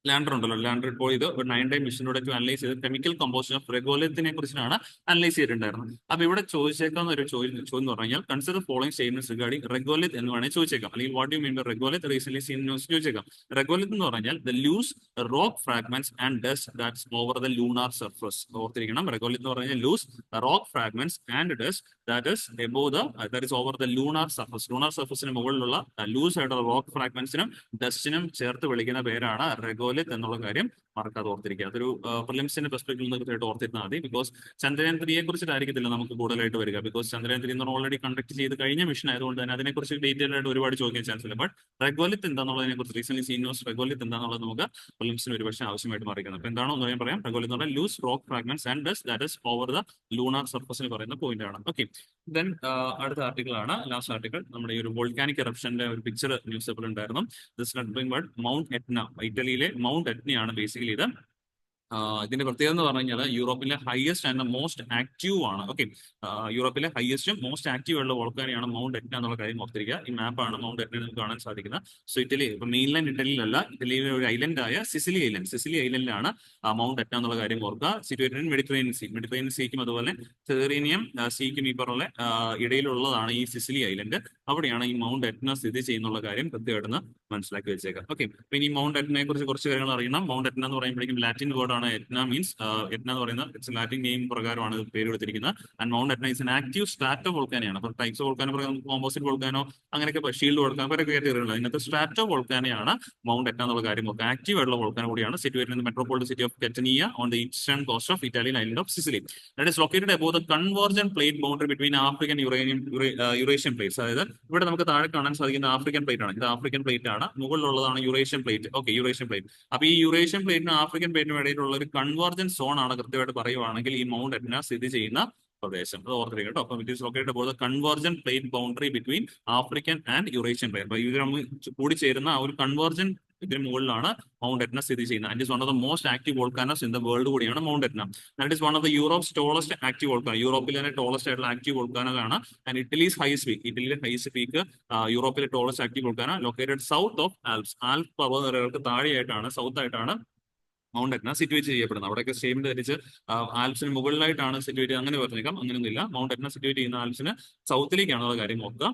ലാൻഡർ ഉണ്ടല്ലോ, ലാൻഡർ ഇപ്പോൾ ഇത് ഒരു 9-day മിഷനിലൂടെ അനലൈസ് ചെയ്ത് കെമിക്കൽ കോമ്പോസിഷൻ ഓഫ് റെഗോലിത്തിനെ കുറിച്ചാണ് അനലൈസ് ചെയ്തിട്ടുണ്ടായിരുന്നത്. അപ്പൊ ഇവിടെ ചോദിച്ചേക്കാവുന്ന ഒരു ചോദ്യം എന്ന് പറഞ്ഞു കഴിഞ്ഞാൽ consider following statements regarding regolith എന്ന് വേണമെങ്കിൽ ചോദിച്ചേക്കാം. അല്ലെങ്കിൽ what you mean by regolith recent seen news ചോദിച്ചേക്കാം. റെഗോലിത്ത് എന്ന് പറഞ്ഞാൽ the loose rock fragments and dust that's over the lunar surface. ഓർത്തിരിക്കണം, റെഗോലിത്ത് എന്ന് പറഞ്ഞാൽ loose rock fragments and dust that is over the lunar surface. Lunar സർഫസിന് മുകളിലുള്ള loose ആയിട്ടുള്ള rock ഫ്രാഗ്മെന്റ്സിനും ഡസ്റ്റിനും ചേർത്ത് വിളിക്കുന്ന പേരാണ് റെഗോലിത്ത് എന്നുള്ള കാര്യം മറക്കാതെ ഓർത്തിരിക്കുക. അതൊരു പ്രിലിംസിന്റെ പെർസ്പെക്ടീവിൽ നിന്ന് കൃത്യമായിട്ട് ഓർത്തിരുന്നാൽ മതി. ബിക്കോസ് ചന്ദ്രയാൻ 3യെ കുറിച്ചിട്ടായിരിക്കത്തില്ല നമുക്ക് കൂടുതലായിട്ട് വരിക. ബിക്കോസ് ചന്ദ്രയാൻ 3 എന്ന് ഓൾറെഡി കണ്ടക്ട് ചെയ്ത് കഴിഞ്ഞ മിഷൻ ആയതുകൊണ്ട് തന്നെ അതിനെക്കുറിച്ച് ഡീറ്റെയിൽ ആയിട്ട് ഒരുപാട് ചോദിക്കാൻ ചാൻസ് ഇല്ല. ബട്ട് റെഗോലിത്ത് എന്താണെന്നുള്ളതിനെ കുറിച്ച് റീസെന്റ് സീൻ ന്യൂസ് റെഗോലിത്ത് എന്താണെന്നുള്ളത് നമുക്ക് പ്രിലിംസിന് ഒരുപക്ഷെ ആവശ്യമായിട്ട് മാറിക്കുന്നത്. അപ്പൊ എന്താണോ എന്ന് ഞാൻ പറയാം. റെഗോലിത്ത് എന്ന് പറഞ്ഞാൽ loose rock fragments and dust that is over the lunar സർഫസിന് പറയുന്ന പോയിന്റ് ആണ്. ഓക്കെ, ദെൻ അടുത്ത ആർട്ടിക്കിൾ ആണ് ലാസ്റ്റ് ആർട്ടിക്കിൾ. നമ്മുടെ ഈ ഒരു വോൾക്കാനിക് എറപ്ഷന്റെ ഒരു പിക്ചർ ന്യൂസ് പേപ്പറിൽ ഉണ്ടായിരുന്നു. This nothing but mount Etna, ഇറ്റലിയിലെ മൗണ്ട് എറ്റ്നയാണ് ബേസിക്കലി ഇത്. ഇതിന്റെ പ്രത്യേകത എന്ന് പറഞ്ഞു കഴിഞ്ഞാൽ യൂറോപ്പിലെ ഹയസ്റ്റ് ആൻഡ് മോസ്റ്റ് ആക്റ്റീവ് ആണ്. ഓക്കെ, യൂറോപ്പിലെ ഹയസ്റ്റും മോസ്റ്റ് ആക്റ്റീവ് ഉള്ള വോൾക്കാനാണ് മൗണ്ട് എറ്റ്ന എന്നുള്ള കാര്യം ഓർത്തിരിക്കുക. ഈ മാപ്പാണ് മൗണ്ട് എറ്റ്ന നമുക്ക് കാണാൻ സാധിക്കുന്നത്. സോ ഇറ്റലി, ഇപ്പൊ മെയിൻലാൻഡ് ഇറ്റലിയിലല്ല, ഇറ്റലിയിലെ ഒരു ഐലൻഡായ സിസിലി ഐലൻഡിലാണ് മൗണ്ട് എറ്റ്ന എന്നുള്ള കാര്യം ഓർക്കുക. സിറ്റുവേറ്റഡ് ഇൻ മെഡിറ്ററേനിയൻ സീക്കും അതുപോലെ തെറേനിയം സീക്കും ഈ പറഞ്ഞ ഇടയിലുള്ളതാണ് ഈ സിസിലി ഐലൻഡ്. അവിടെയാണ് ഈ മൗണ്ട് എറ്റ്ന സ്ഥിതി ചെയ്യുന്നുള്ള കാര്യം കൃത്യമായിട്ടൊന്ന് മനസ്സിലാക്കി വെച്ചേക്കാം. ഓക്കെ, പിന്നെ ഈ മൗണ്ട് എറ്റ്നയെ കുറിച്ച് കുറച്ച് കാര്യങ്ങൾ അറിയണം. മൗണ്ട് എറ്റ്ന എന്ന് പറയുമ്പോഴേക്കും ലാറ്റിൻ വേർഡ് ആണ് എറ്റ്ന. മീൻസ് എറ്റ്ന എന്ന് പറയുന്ന ഇറ്റ്സ് ലാറ്റിൻ നെയിം പ്രകാരമാണ് ഇത് പേര് കൊടുത്തിരിക്കുന്നത്. And Mount Etna is an active strato വോൾക്കാനയാണ്. അപ്പൊ ടൈപ്സ് ഓഫ് വോൾക്കാനോ പറയുന്നത് കോമ്പോസിറ്റ് വോൾക്കാനോ അങ്ങനെയൊക്കെ ഷീൽഡ് വോൾക്കാനോ അവരൊക്കെ കയറ്റിയിട്ടുള്ളത്. അതിനകത്ത് സ്ട്രാറ്റോ വോൾക്കാനയാണ് മൗണ്ട് എറ്ന എന്നുള്ള കാര്യം നോക്കുക. ആക്റ്റീവ് ആയിട്ടുള്ള വോൾക്കാനോ കൂടിയാണ്. Situated in the metropolitan city of Catania on the eastern coast of Italian island of Sicily. That is located above the convergent plate boundary between African Eurasian plates. അതായത് ഇവിടെ നമുക്ക് താഴെ കാണാൻ സാധിക്കുന്ന ആഫ്രിക്കൻ പ്ലേറ്റ് ആണ്. ഇത് African plate ആണ്. മുകളിലുള്ളതാണ് Eurasian plate. Okay, Eurasian plate. അപ്പൊ ഈ യുറേഷ്യൻ പ്ലേറ്റിനും ആഫ്രിക്കൻ പ്ലേറ്റിനും ഇടയിലുള്ള ഒരു കൺവേർജൻ സോൺ ആണ് കൃത്യമായിട്ട് പറയുവാണെങ്കിൽ ഈ മൗണ്ട് എറ്റ്ന സ്ഥിതി ചെയ്യുന്ന പ്രദേശം. അത് ഓർത്തിരിക്കുക കേട്ടോ. അപ്പം it is located about the convergent plate boundary between African and Eurasian plate. അപ്പൊ ഇവർ കൂടി ചേരുന്ന ആ ഒരു കൺവേർജൻ ഇതിന് മുകളിലാണ് മൗണ്ട് എറ്റ്ന സ്ഥിതി ചെയ്യുന്നത്. And is one of the most active volcanoes in the world കൂടിയാണ് Mount Etna. That is one of the Europe's tallest active volcano. യൂറോപ്പിലെ ടോളസ്റ്റ് ആയിട്ടുള്ള ആക്റ്റീവ് വോൾക്കാനോ ആണ്. ആൻഡ് ഇറ്റലീസ് ഹൈസ്റ്റ് പീക്ക്, ഇറ്റലിയിലെ highest peak യൂറോപ്പിലെ tallest active volcano located south of Alps. Alp പർവ്വതനിരകൾക്ക് താഴെയായിട്ടാണ്, south ആയിട്ടാണ് Mount Etna situate ചെയ്യപ്പെടുന്നത്. അവിടെയൊക്കെ സ്റ്റേറ്റ്മെന്റ് ധരിച്ച് ആൽപ്സിന് മുകളിലായിട്ടാണ് സിറ്റുവേറ്റ്, അങ്ങനെ പറഞ്ഞേക്കാം. അങ്ങനെയൊന്നുമില്ല. മൗണ്ട് എറ്റ്ന സിറ്റുവേറ്റ് ചെയ്യുന്ന ആൽപ്സിന് സൗത്തിലേക്കാണുള്ള കാര്യം നോക്കുക.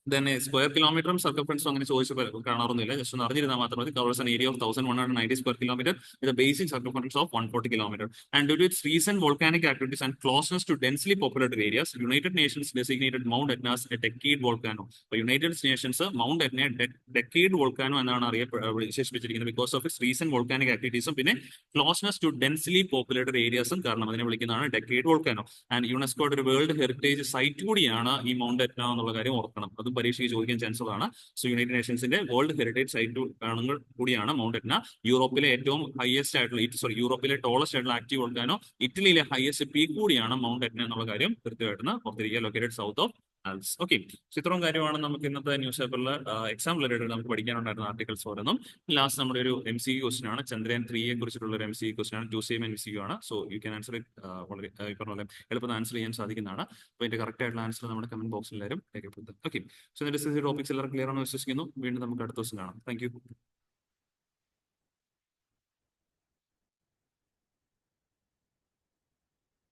തന്നെ സ്ക്വയർ കിലോമീറ്ററും സർക്കംഫറൻസും അങ്ങനെ ചോദിച്ച് കാണാറൊന്നുമില്ല. ജസ്റ്റ് ഒന്ന് അറിഞ്ഞിരുന്നാൽ മാത്രം മതി. Covers an area of 1190 square kilometer with a basic circumference of 140 kilometer. And due to its recent volcanic activities and closeness to densely populated areas, United Nations designated Mount Etna as a decade volcano. അപ്പോൾ United Nations Mount എറ്റ്നയെ decade volcano എന്നാണ് വിശേഷിപ്പിച്ചിരിക്കുന്നത്. Because of its recent volcanic ആക്ടിവിറ്റീസും പിന്നെ closeness to densely populated ഏരിയാസും കാരണം അതിനെ വിളിക്കുന്നതാണ് ഡെക്കേഡ് വോൾക്കാനോ. ആൻഡ് യുനെസ്കോയുടെ ഒരു വേൾഡ് ഹെറിറ്റേജ് സൈറ്റ് കൂടിയാണ് ഈ മൗണ്ട് എറ്റ്ന എന്നുള്ള കാര്യം ഓർക്കണം. അത് പരീക്ഷയ്ക്ക് ചോദിക്കാൻ ചാൻസ് ഉള്ളതാണ്. സോ യുണൈറ്റഡ് നേഷൻസിന്റെ വേൾഡ് ഹെറിറ്റേജ് സൈറ്റ് കൂടിയാണ് മൗണ്ട് എറ്ന. യൂറോപ്പിലെ ഏറ്റവും ഹയസ്റ്റ് ആയിട്ടുള്ള യൂറോപ്പിലെ ടോളസ്റ്റ് ആയിട്ടുള്ള ആക്റ്റീവ് വോൾക്കാനോ, ഇറ്റലിയിലെ ഹയസ്റ്റ് പീക്ക് കൂടിയാണ് മൗണ്ട് എറ്ന എന്നുള്ള കാര്യം കൃത്യമായിട്ട് ഓർത്തിരിക്കുക. Located south of Alps. Okay, ഇത്രയും കാര്യമാണ് നമുക്ക് ഇന്നത്തെ ന്യൂസ് പേപ്പറിൽ എക്സാം റിലേറ്റഡ് നമുക്ക് പഠിക്കാനുണ്ടായിരുന്ന ആർട്ടിക്കിൾസ് ഓരോന്നും. ലാസ്റ്റ് നമ്മുടെ ഒരു MCQ ക്വസ്റ്റൻ ആണ്. ചന്ദ്രയാൻ 3യെ കുറിച്ചിട്ടുള്ള ഒരു MCQ ക്വസ്റ്റൻ ആണ്. 2 സെയിം MCQ ആണ്. So you can answer it വളരെ പറഞ്ഞ പോലെ എളുപ്പത്തിൽ ആൻസർ ചെയ്യാൻ സാധിക്കുന്നതാണ്. അപ്പോൾ ഇതിന്റെ കറക്റ്റ് ആയിട്ടുള്ള ആൻസർ നമ്മുടെ കമന്റ് ബോക്സിൽ എല്ലാവരും രേഖപ്പെടുത്തും. ഓക്കെ, സോ ഡിസ്കസ് ടോപ്പിക്സ് എല്ലാവരും ക്ലിയർ ആണെന്ന് വിശ്വസിക്കുന്നു. വീണ്ടും നമുക്ക് അടുത്ത ദിവസം കാണാം. Thank you.